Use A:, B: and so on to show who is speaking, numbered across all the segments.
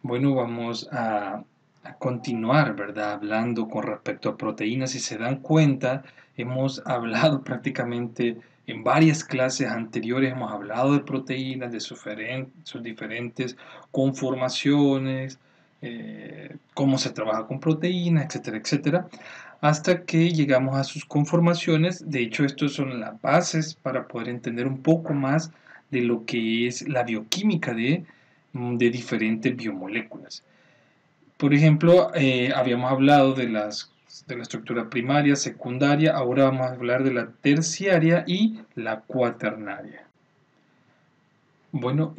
A: Bueno, vamos a continuar, ¿verdad? Hablando con respecto a proteínas. Si se dan cuenta, hemos hablado prácticamente en varias clases anteriores, hemos hablado de proteínas, de sus diferentes conformaciones, cómo se trabaja con proteínas, etcétera, etcétera, hasta que llegamos a sus conformaciones. De hecho, estos son las bases para poder entender un poco más de lo que es la bioquímica de diferentes biomoléculas. Por ejemplo, habíamos hablado de la estructura primaria, secundaria, ahora vamos a hablar de la terciaria y la cuaternaria. Bueno,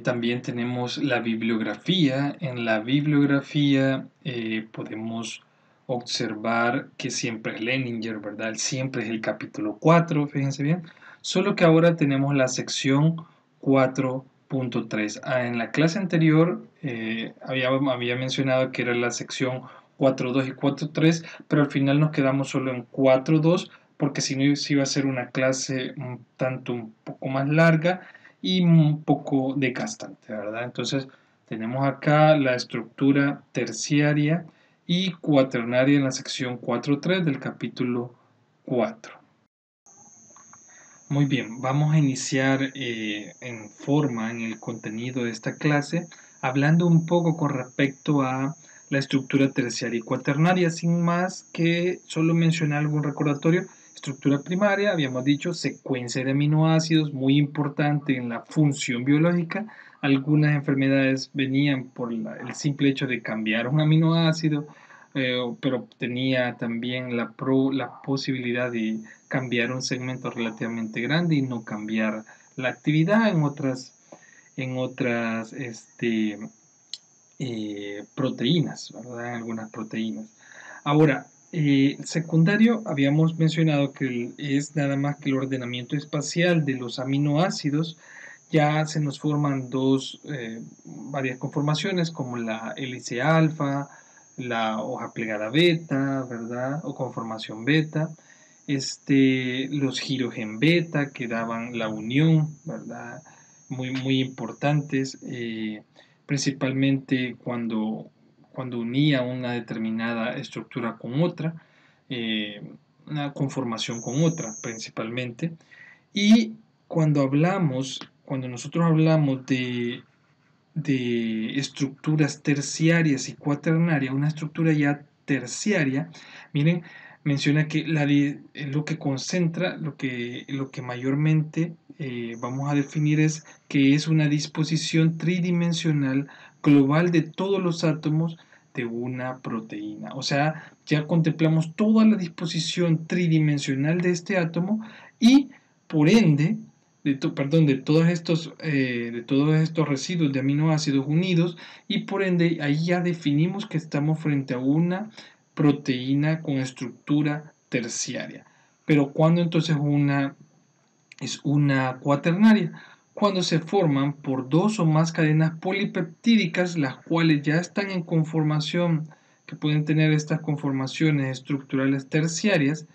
A: también tenemos la bibliografía. En la bibliografía podemos observar que siempre es Leninger, ¿verdad? Siempre es el capítulo 4, fíjense bien. Solo que ahora tenemos la sección 4.3. En la clase anterior había mencionado que era la sección 4.2 y 4.3, pero al final nos quedamos solo en 4.2 porque si no se iba a ser una clase un poco más larga y un poco desgastante, ¿verdad? Entonces tenemos acá la estructura terciaria y cuaternaria en la sección 4.3 del capítulo 4. Muy bien, vamos a iniciar en el contenido de esta clase, hablando un poco con respecto a la estructura terciaria y cuaternaria, sin más que solo mencionar algún recordatorio. Estructura primaria, habíamos dicho, secuencia de aminoácidos, muy importante en la función biológica. Algunas enfermedades venían por el simple hecho de cambiar un aminoácido, pero tenía también la posibilidad de cambiar un segmento relativamente grande y no cambiar la actividad en otras proteínas, ¿verdad? En algunas proteínas. Ahora, secundario, habíamos mencionado que es nada más que el ordenamiento espacial de los aminoácidos. Ya se nos forman varias conformaciones como la hélice alfa, la hoja plegada beta, ¿verdad? O conformación beta. Los giros en beta que daban la unión, ¿verdad? Muy, muy importantes, principalmente cuando unía una determinada estructura con otra, eh, una conformación con otra principalmente. Y cuando nosotros hablamos de estructuras terciarias y cuaternarias, una estructura ya terciaria, miren, menciona que lo que concentra, lo que mayormente vamos a definir es que es una disposición tridimensional global de todos los átomos de una proteína. O sea, ya contemplamos toda la disposición tridimensional de este átomo y por ende de todos estos residuos de aminoácidos unidos, y por ende ahí ya definimos que estamos frente a una proteína con estructura terciaria. Pero ¿cuándo entonces es una cuaternaria? Cuando se forman por dos o más cadenas polipeptídicas, las cuales ya están en conformación, que pueden tener estas conformaciones estructurales terciarias,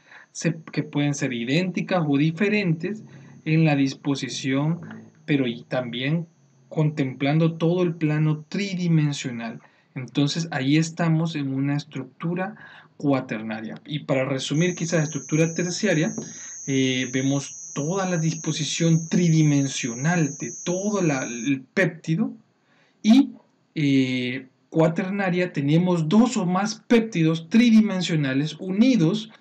A: que pueden ser idénticas o diferentes en la disposición, pero y también contemplando todo el plano tridimensional. Entonces ahí estamos en una estructura cuaternaria. Y para resumir quizás estructura terciaria, vemos toda la disposición tridimensional de todo el péptido, y cuaternaria tenemos dos o más péptidos tridimensionales unidos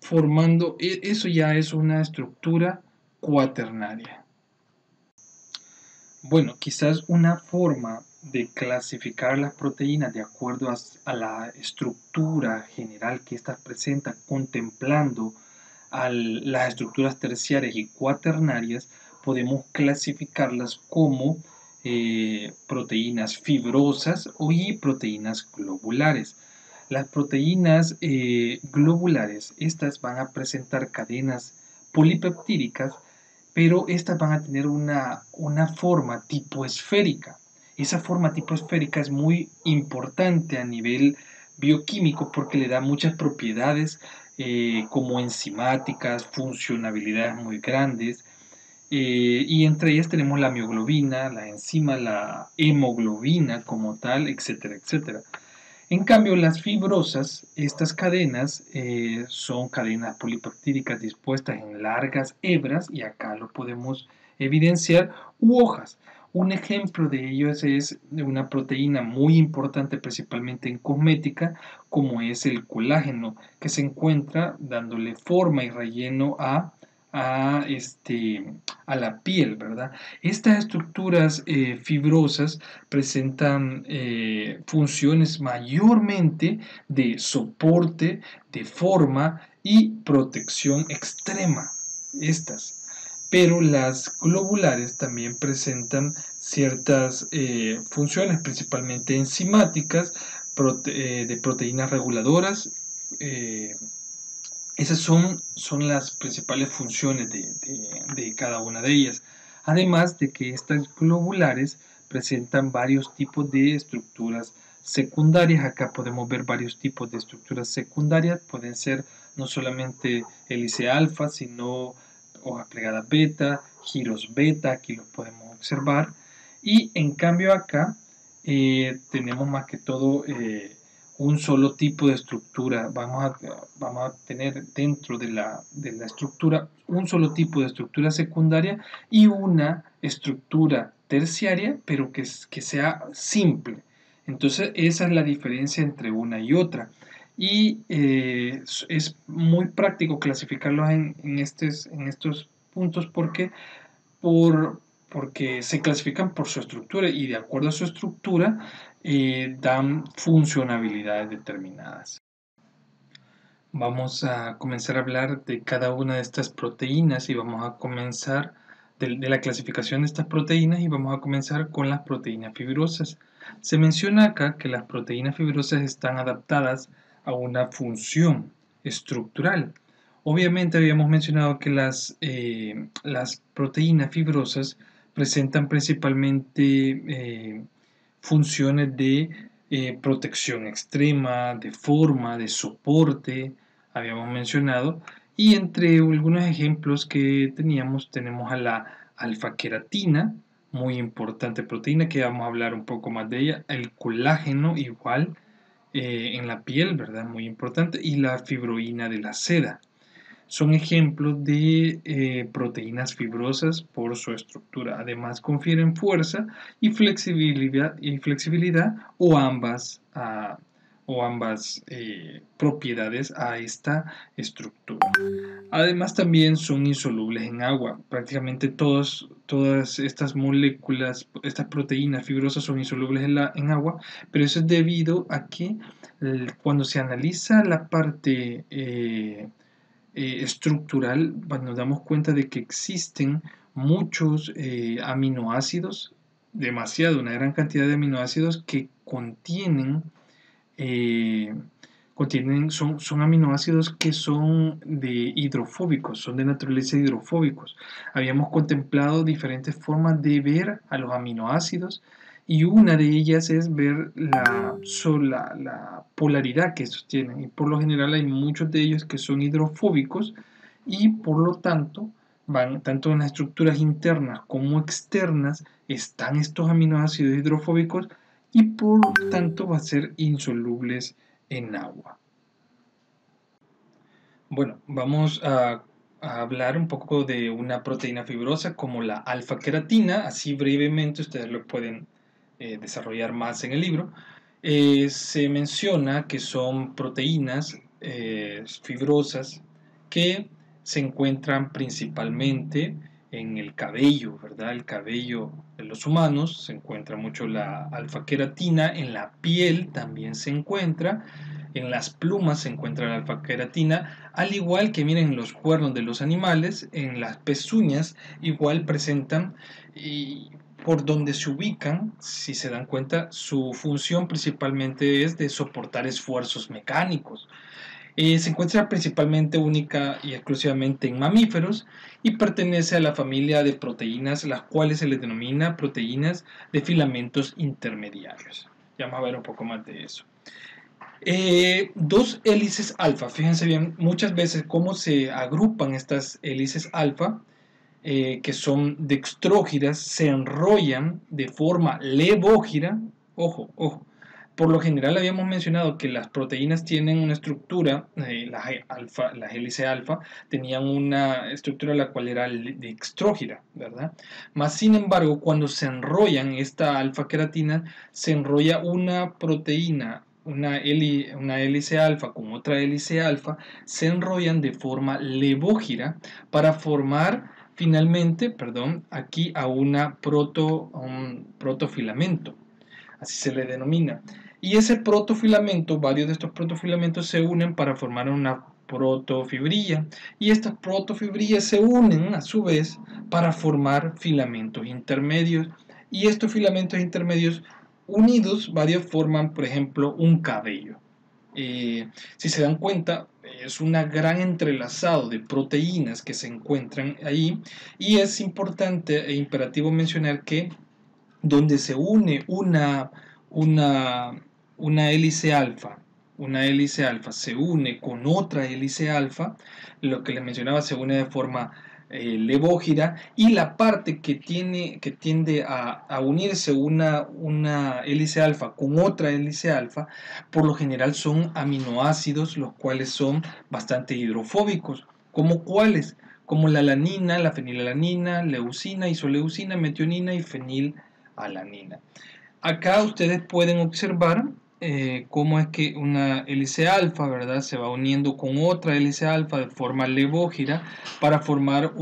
A: formando, eso ya es una estructura cuaternaria. Bueno, quizás una forma de clasificar las proteínas de acuerdo a la estructura general que éstas presentan, contemplando las estructuras terciarias y cuaternarias, podemos clasificarlas como proteínas fibrosas y proteínas globulares. Las proteínas globulares, estas van a presentar cadenas polipeptídicas, pero estas van a tener una forma tipo esférica. Esa forma tipo esférica es muy importante a nivel bioquímico porque le da muchas propiedades como enzimáticas, funcionalidades muy grandes. Y entre ellas tenemos la mioglobina, la enzima, la hemoglobina como tal, etcétera, etcétera. En cambio, las fibrosas, estas cadenas son cadenas polipeptídicas dispuestas en largas hebras, y acá lo podemos evidenciar, u hojas. Un ejemplo de ellos es una proteína muy importante principalmente en cosmética, como es el colágeno, que se encuentra dándole forma y relleno a, este, a la piel, ¿verdad? Estas estructuras fibrosas presentan funciones mayormente de soporte, de forma y protección extrema. Pero las globulares también presentan ciertas funciones, principalmente enzimáticas, de proteínas reguladoras. eh, Esas son las principales funciones de cada una de ellas. Además de que estas globulares presentan varios tipos de estructuras secundarias. Acá podemos ver varios tipos de estructuras secundarias. Pueden ser no solamente hélice alfa, sino hojas plegadas beta, giros beta, aquí los podemos observar. Y en cambio acá tenemos más que todo un solo tipo de estructura. Vamos a tener dentro de la estructura un solo tipo de estructura secundaria y una estructura terciaria, pero que sea simple. Entonces esa es la diferencia entre una y otra. Y es muy práctico clasificarlos en estos puntos por, porque se clasifican por su estructura, y de acuerdo a su estructura dan funcionalidades determinadas. Vamos a comenzar a hablar de cada una de estas proteínas y vamos a comenzar de la clasificación de estas proteínas, y vamos a comenzar con las proteínas fibrosas. Se menciona acá que las proteínas fibrosas están adaptadas a una función estructural. Obviamente habíamos mencionado que las proteínas fibrosas presentan principalmente funciones de protección extrema, de forma, de soporte, habíamos mencionado, y entre algunos ejemplos que tenemos a la alfa-queratina, muy importante proteína, que vamos a hablar un poco más de ella, el colágeno igual en la piel, ¿verdad? Muy importante, y la fibroína de la seda. Son ejemplos de proteínas fibrosas por su estructura. Además, confieren fuerza y flexibilidad, o ambas propiedades a esta estructura. Además, también son insolubles en agua. Prácticamente todas estas moléculas, estas proteínas fibrosas son insolubles en agua, pero eso es debido a que cuando se analiza la parte estructural, nos damos cuenta de que existen muchos aminoácidos, una gran cantidad de aminoácidos que eh, son aminoácidos que son de hidrofóbicos, son de naturaleza hidrofóbicos. Habíamos contemplado diferentes formas de ver a los aminoácidos, y una de ellas es ver la polaridad que estos tienen. Y por lo general hay muchos de ellos que son hidrofóbicos, y por lo tanto, tanto en las estructuras internas como externas, están estos aminoácidos hidrofóbicos, y por tanto va a ser insolubles en agua. Bueno, vamos a hablar un poco de una proteína fibrosa como la alfa-queratina. Así brevemente ustedes lo pueden desarrollar más en el libro. Se menciona que son proteínas fibrosas que se encuentran principalmente en el cabello, ¿verdad? El cabello de los humanos se encuentra mucho la alfa-queratina, en la piel también se encuentra, en las plumas se encuentra la alfa-queratina, al igual que miren los cuernos de los animales, en las pezuñas igual presentan, y por donde se ubican, si se dan cuenta, su función principalmente es de soportar esfuerzos mecánicos. Se encuentra principalmente única y exclusivamente en mamíferos, y pertenece a la familia de proteínas, las cuales se les denomina proteínas de filamentos intermediarios. Ya vamos a ver un poco más de eso. Dos hélices alfa, fíjense bien muchas veces cómo se agrupan estas hélices alfa. que son dextrógiras se enrollan de forma levógira. Ojo, ojo. Por lo general habíamos mencionado que las proteínas tienen una estructura, la hélice alfa, tenían una estructura la cual era dextrógira, ¿verdad? Más sin embargo, cuando se enrollan esta alfa queratina, se enrolla una proteína, una hélice alfa con otra hélice alfa, se enrollan de forma levógira para formar finalmente, perdón, aquí a un protofilamento, así se le denomina. Y ese protofilamento, varios de estos protofilamentos se unen para formar una protofibrilla, y estas protofibrillas se unen a su vez para formar filamentos intermedios, y estos filamentos intermedios unidos, varios forman, por ejemplo, un cabello. Si se dan cuenta, es un gran entrelazado de proteínas que se encuentran ahí, y es importante e imperativo mencionar que donde se une una, una hélice alfa se une con otra hélice alfa, lo que les mencionaba se une de forma levógira, y la parte que tiende a unirse una hélice alfa con otra hélice alfa, por lo general son aminoácidos, los cuales son bastante hidrofóbicos. ¿Como cuáles? Como la alanina, la fenilalanina, leucina, isoleucina, metionina y fenilalanina. Acá ustedes pueden observar cómo es que una hélice alfa, ¿verdad?, se va uniendo con otra hélice alfa de forma levógira para formar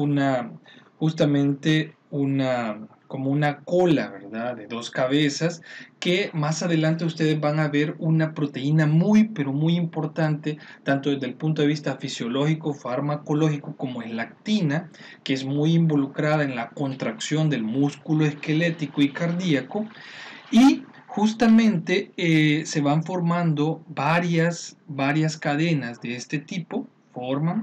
A: justamente como una cola, ¿verdad?, de dos cabezas, que más adelante ustedes van a ver una proteína muy, pero muy importante, tanto desde el punto de vista fisiológico, farmacológico, como es la actina, que es muy involucrada en la contracción del músculo esquelético y cardíaco, y justamente se van formando varias cadenas de este tipo,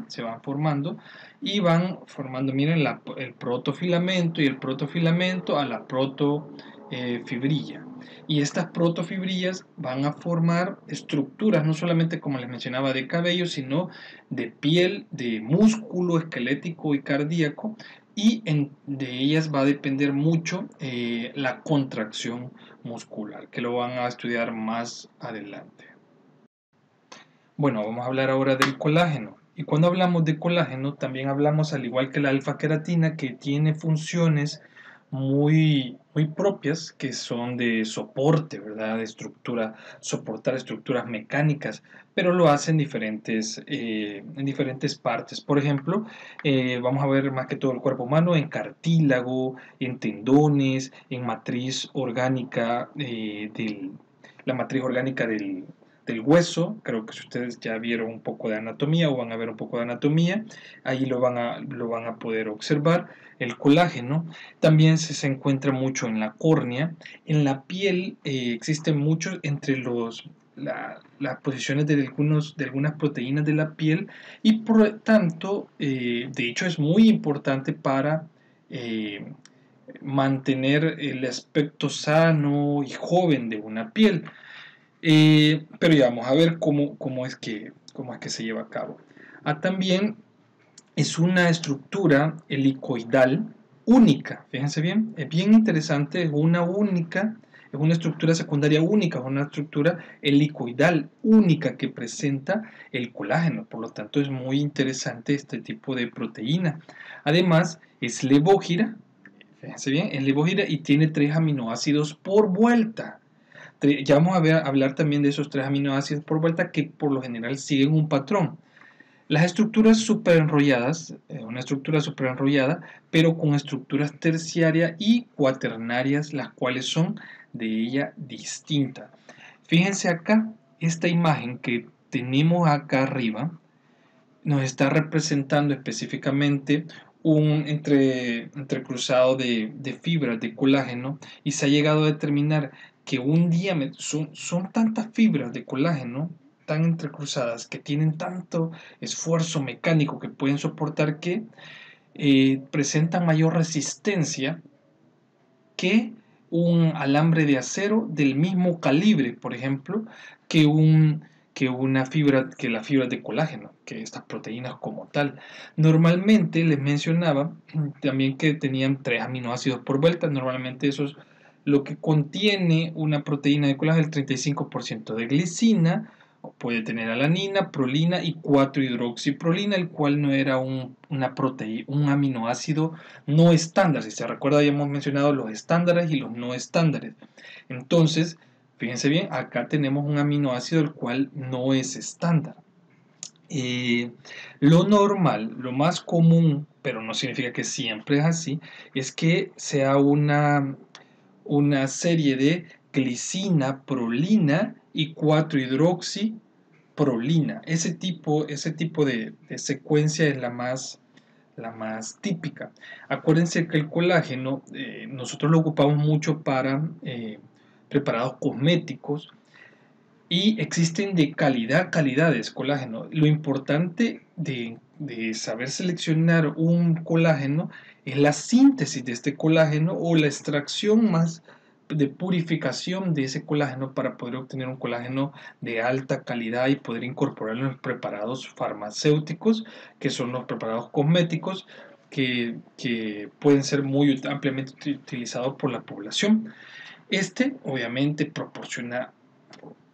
A: se van formando y van formando, miren, el protofilamento y el protofilamento a la protofibrilla. Y estas protofibrillas van a formar estructuras, no solamente como les mencionaba de cabello, sino de piel, de músculo esquelético y cardíaco, y de ellas va a depender mucho la contracción muscular, que lo van a estudiar más adelante. Bueno, vamos a hablar ahora del colágeno. Y cuando hablamos de colágeno, también hablamos, al igual que la alfa-queratina, que tiene funciones muy propias, que son de soporte, ¿verdad? De estructura, soportar estructuras mecánicas, pero lo hace en diferentes partes. Por ejemplo, vamos a ver más que todo el cuerpo humano en cartílago, en tendones, en matriz orgánica la matriz orgánica del hueso. Creo que si ustedes ya vieron un poco de anatomía o van a ver un poco de anatomía, ahí lo van a poder observar. El colágeno también se encuentra mucho en la córnea, en la piel. Existen muchos entre las posiciones de algunas proteínas de la piel, y por lo tanto, de hecho, es muy importante para mantener el aspecto sano y joven de una piel. Pero ya vamos a ver cómo es que se lleva a cabo. También es una estructura helicoidal única. Fíjense bien, es bien interesante, es una estructura secundaria única, es una estructura helicoidal única que presenta el colágeno. Por lo tanto, es muy interesante este tipo de proteína. Además, es levógira, fíjense bien, es levógira y tiene 3 aminoácidos por vuelta. Ya vamos a hablar también de esos 3 aminoácidos por vuelta, que por lo general siguen un patrón. Las estructuras superenrolladas, una estructura superenrollada, pero con estructuras terciarias y cuaternarias, las cuales son de ella distintas. Fíjense acá, esta imagen que tenemos acá arriba nos está representando específicamente un entrecruzado de fibras de colágeno, y se ha llegado a determinar que un diámetro, son tantas fibras de colágeno tan entrecruzadas, que tienen tanto esfuerzo mecánico que pueden soportar, que presentan mayor resistencia que un alambre de acero del mismo calibre, por ejemplo, que que las fibras de colágeno, que estas proteínas como tal. Normalmente les mencionaba también que tenían 3 aminoácidos por vuelta. Normalmente eso es lo que contiene una proteína de colágeno, el 35% de glicina, puede tener alanina, prolina y 4-hidroxiprolina, el cual no era un aminoácido no estándar. Si se recuerda, habíamos mencionado los estándares y los no estándares. Entonces, fíjense bien, acá tenemos un aminoácido el cual no es estándar. Lo normal, lo más común, pero no significa que siempre es así, es que sea una serie de glicina, prolina y 4-hidroxiprolina. Ese tipo de secuencia es la más típica. Acuérdense que el colágeno nosotros lo ocupamos mucho para preparados cosméticos y existen de calidades colágeno. Lo importante de saber seleccionar un colágeno es la síntesis de este colágeno o la extracción más de purificación de ese colágeno para poder obtener un colágeno de alta calidad y poder incorporarlo en los preparados farmacéuticos, que son los preparados cosméticos, que pueden ser muy ampliamente utilizados por la población. Este obviamente proporciona,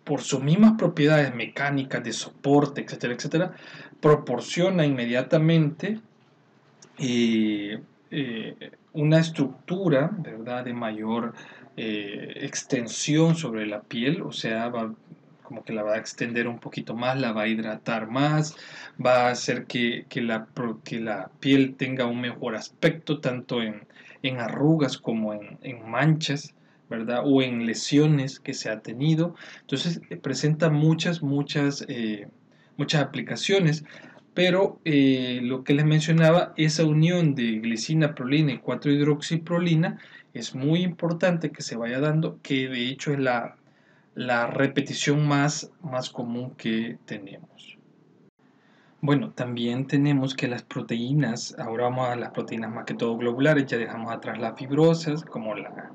A: por sus mismas propiedades mecánicas de soporte, etcétera, etcétera, proporciona inmediatamente eh, una estructura, ¿verdad?, de mayor extensión sobre la piel, o sea, como que la va a extender un poquito más, la va a hidratar más, va a hacer que la piel tenga un mejor aspecto, tanto en arrugas como en manchas, ¿verdad? O en lesiones que se ha tenido. Entonces, presenta muchas aplicaciones, pero lo que les mencionaba, esa unión de glicina, prolina y 4-hidroxiprolina es muy importante que se vaya dando, que de hecho es la repetición más común que tenemos. Bueno, también tenemos que las proteínas, ahora vamos a las proteínas más que todo globulares, ya dejamos atrás las fibrosas, como la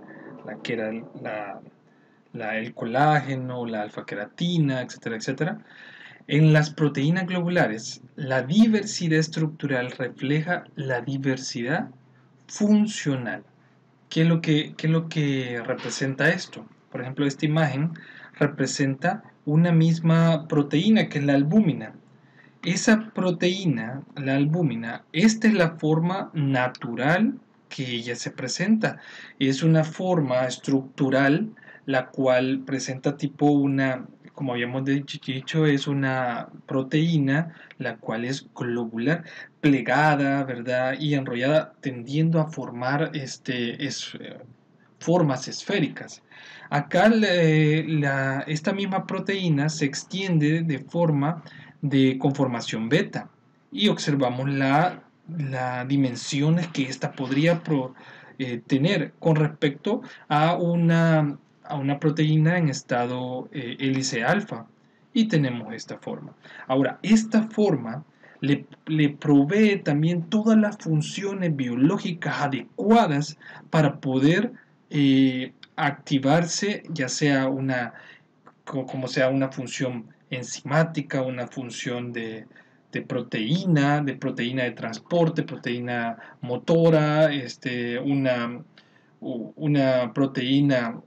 A: que era el colágeno, la alfa-queratina, etcétera, etcétera. En las proteínas globulares, la diversidad estructural refleja la diversidad funcional. Qué es lo que representa esto? Por ejemplo, esta imagen representa una misma proteína que es la albúmina. Esa proteína, la albúmina, esta es la forma natural que ella se presenta. Es una forma estructural la cual presenta tipo como habíamos dicho, es una proteína la cual es globular, plegada, ¿verdad? Y enrollada, tendiendo a formar formas esféricas. Acá esta misma proteína se extiende de forma de conformación beta y observamos las dimensiones que ésta podría tener con respecto a una proteína en estado hélice alfa, y tenemos esta forma. Ahora, esta forma le provee también todas las funciones biológicas adecuadas para poder activarse, ya sea como sea una función enzimática, una función de proteína de transporte, proteína motora, una proteína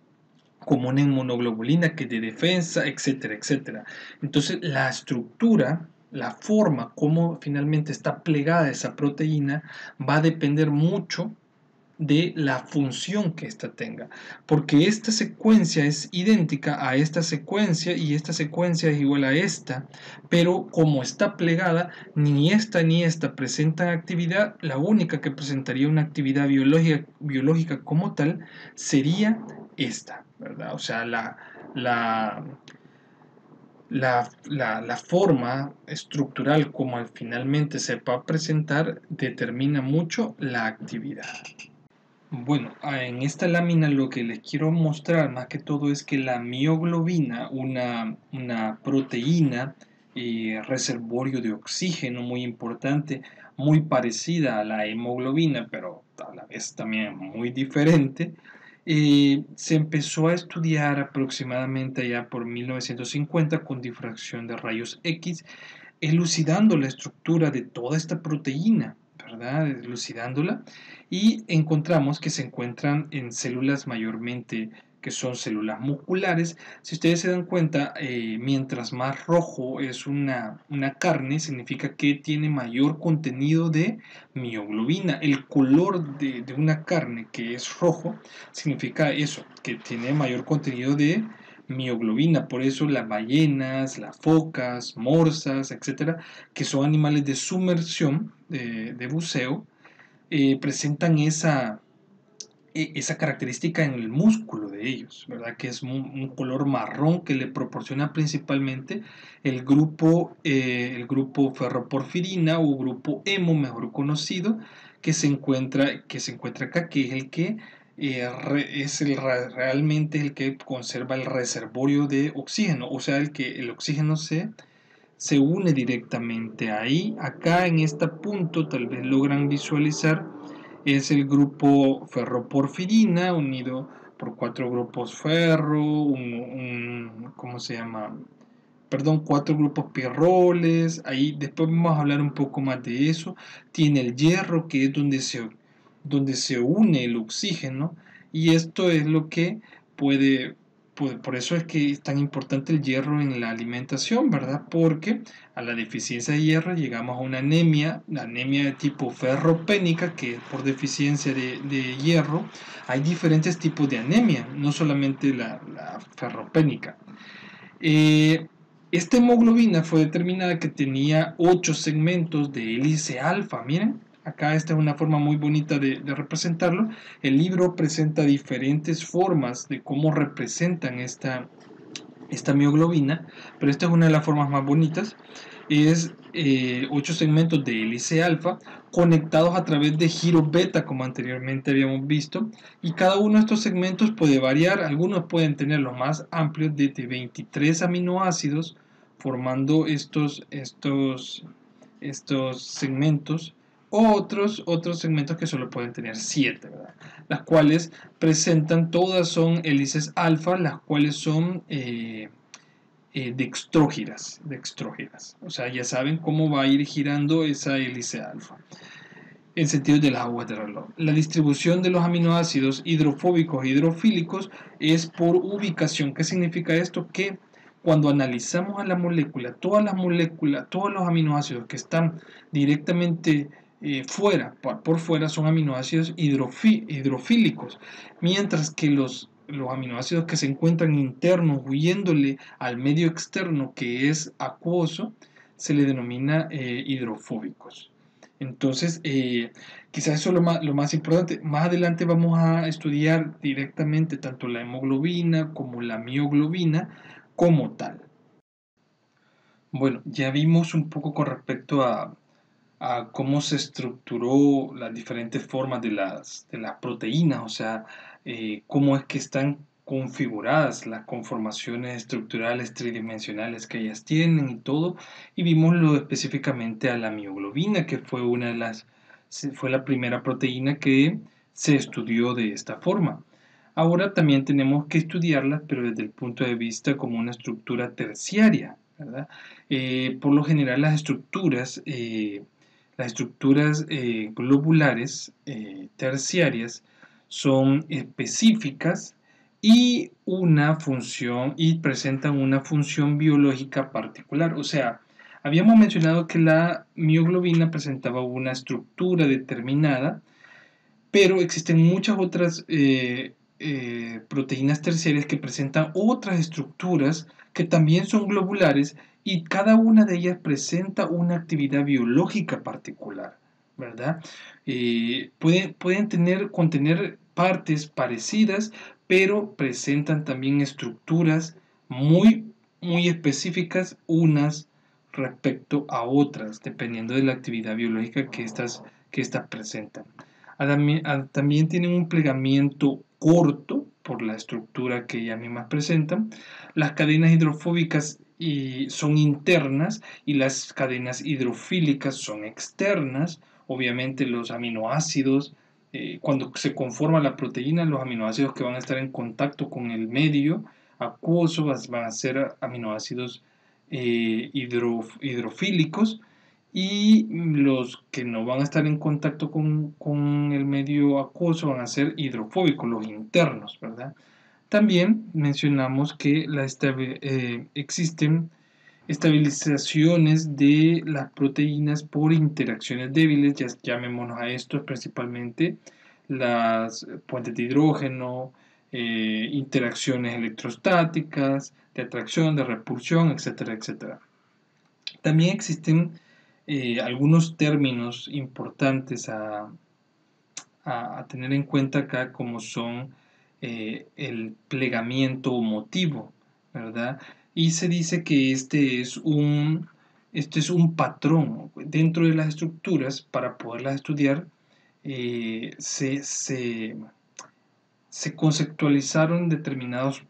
A: como una inmunoglobulina que es de defensa, etcétera, etcétera. Entonces, la estructura, la forma como finalmente está plegada esa proteína va a depender mucho de la función que ésta tenga, porque esta secuencia es idéntica a esta secuencia y esta secuencia es igual a esta, pero como está plegada, ni esta presentan actividad. La única que presentaría una actividad biológica como tal sería esta, ¿verdad? O sea, la forma estructural como finalmente se va a presentar determina mucho la actividad. Bueno, en esta lámina lo que les quiero mostrar más que todo es que la mioglobina, una proteína reservorio de oxígeno muy importante, muy parecida a la hemoglobina, pero a la vez también muy diferente, se empezó a estudiar aproximadamente allá por 1950 con difracción de rayos X, elucidando la estructura de toda esta proteína, ¿verdad? Elucidándola, y encontramos que se encuentran en células mayormente que son células musculares. Si ustedes se dan cuenta, mientras más rojo es una carne, significa que tiene mayor contenido de mioglobina. El color de una carne que es rojo significa eso, que tiene mayor contenido de mioglobina. Por eso las ballenas, las focas, morsas, etcétera, que son animales de sumersión, de buceo, presentan esa característica en el músculo de ellos, ¿verdad? Que es un color marrón que le proporciona principalmente el grupo ferroporfirina o grupo hemo, mejor conocido, que se encuentra acá, que es el que realmente el que conserva el reservorio de oxígeno, o sea, el que el oxígeno se une directamente ahí. Acá en este punto tal vez logran visualizar es el grupo ferroporfirina unido por cuatro grupos ferro, ¿cómo se llama? Perdón, cuatro grupos pirroles. Ahí después vamos a hablar un poco más de eso. Tiene el hierro, que es donde se une el oxígeno, y esto es lo que puede, por eso es que es tan importante el hierro en la alimentación, ¿verdad? Porque a la deficiencia de hierro llegamos a una anemia, la anemia de tipo ferropénica, que es por deficiencia de hierro. Hay diferentes tipos de anemia, no solamente la ferropénica. Eh, Esta hemoglobina fue determinada que tenía 8 segmentos de hélice alfa. Miren, acá esta es una forma muy bonita de representarlo. El libro presenta diferentes formas de cómo representan esta mioglobina, pero esta es una de las formas más bonitas. Es 8 segmentos de hélice alfa conectados a través de giro beta, como anteriormente habíamos visto, y cada uno de estos segmentos puede variar. Algunos pueden tener los más amplios de 23 aminoácidos formando estos segmentos, o otros segmentos que solo pueden tener 7, ¿verdad? Las cuales presentan, todas son hélices alfa, las cuales son dextrógiras. O sea, ya saben cómo va a ir girando esa hélice alfa en sentido de las aguas de reloj. La distribución de los aminoácidos hidrofóbicos e hidrofílicos es por ubicación. ¿Qué significa esto? Que cuando analizamos a la molécula, todos los aminoácidos que están directamente por fuera son aminoácidos hidrofílicos, mientras que los aminoácidos que se encuentran internos, huyéndole al medio externo que es acuoso, se le denomina hidrofóbicos. Entonces, quizás eso es lo más importante. Más adelante vamos a estudiar directamente tanto la hemoglobina como la mioglobina como tal. Bueno, ya vimos un poco con respecto a cómo se estructuró las diferentes formas de las proteínas, o sea, cómo es que están configuradas las conformaciones estructurales tridimensionales que ellas tienen y todo, y vimos específicamente a la mioglobina, que fue la primera proteína que se estudió de esta forma. Ahora también tenemos que estudiarlas, pero desde el punto de vista como una estructura terciaria, ¿verdad? Por lo general las estructuras globulares terciarias son específicas y presentan una función biológica particular. O sea, habíamos mencionado que la mioglobina presentaba una estructura determinada, pero existen muchas otras proteínas terciarias que presentan otras estructuras que también son globulares, y cada una de ellas presenta una actividad biológica particular, ¿verdad? Pueden contener partes parecidas, pero presentan también estructuras muy, muy específicas unas respecto a otras, dependiendo de la actividad biológica que estas presentan. También tienen un plegamiento corto por la estructura que ellas mismas presentan. Las cadenas hidrofóbicas son internas y las cadenas hidrofílicas son externas. Obviamente los aminoácidos cuando se conforma la proteína, los aminoácidos que van a estar en contacto con el medio acuoso van a ser aminoácidos hidrofílicos, y los que no van a estar en contacto con el medio acuoso van a ser hidrofóbicos, los internos, ¿verdad? También mencionamos que existen estabilizaciones de las proteínas por interacciones débiles, ya llamémonos a estos principalmente las puentes de hidrógeno, interacciones electrostáticas, de atracción, de repulsión, etcétera, etcétera. También existen algunos términos importantes a tener en cuenta acá, como son el plegamiento motivo, ¿verdad? Y se dice que este es un patrón dentro de las estructuras. Para poderlas estudiar, se conceptualizaron determinadas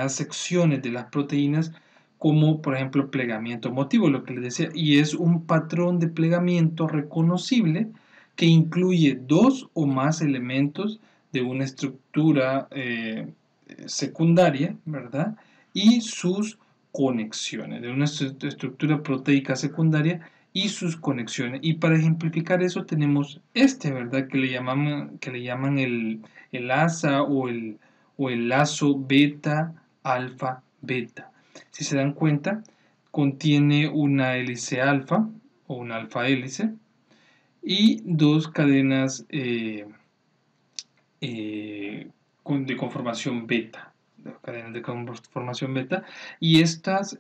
A: secciones de las proteínas, como por ejemplo plegamiento motivo, lo que les decía, y es un patrón de plegamiento reconocible que incluye dos o más elementos de una estructura secundaria, ¿verdad? Y sus conexiones, de una estructura proteica secundaria y sus conexiones. Y para ejemplificar eso tenemos ¿verdad? Que le llaman el ASA o el lazo beta-alfa-beta. Si se dan cuenta, contiene una hélice alfa o una alfa hélice y dos cadenas de conformación beta, cadenas de conformación beta, y estos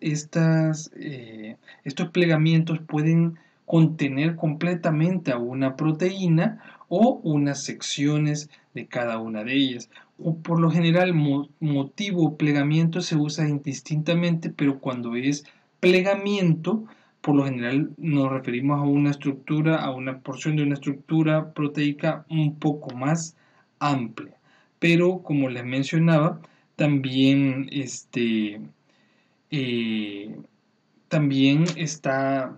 A: plegamientos pueden contener completamente a una proteína o unas secciones de cada una de ellas. O por lo general, motivo plegamiento se usa indistintamente, pero cuando es plegamiento, por lo general nos referimos a una estructura, a una porción de una estructura proteica un poco más amplia. Pero como les mencionaba, también eh, también está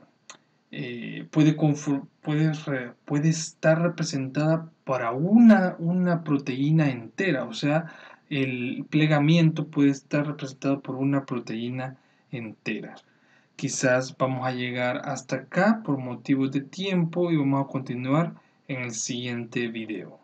A: puede estar representada para una proteína entera. O sea, el plegamiento puede estar representado por una proteína entera. Quizás vamos a llegar hasta acá por motivos de tiempo y vamos a continuar en el siguiente video.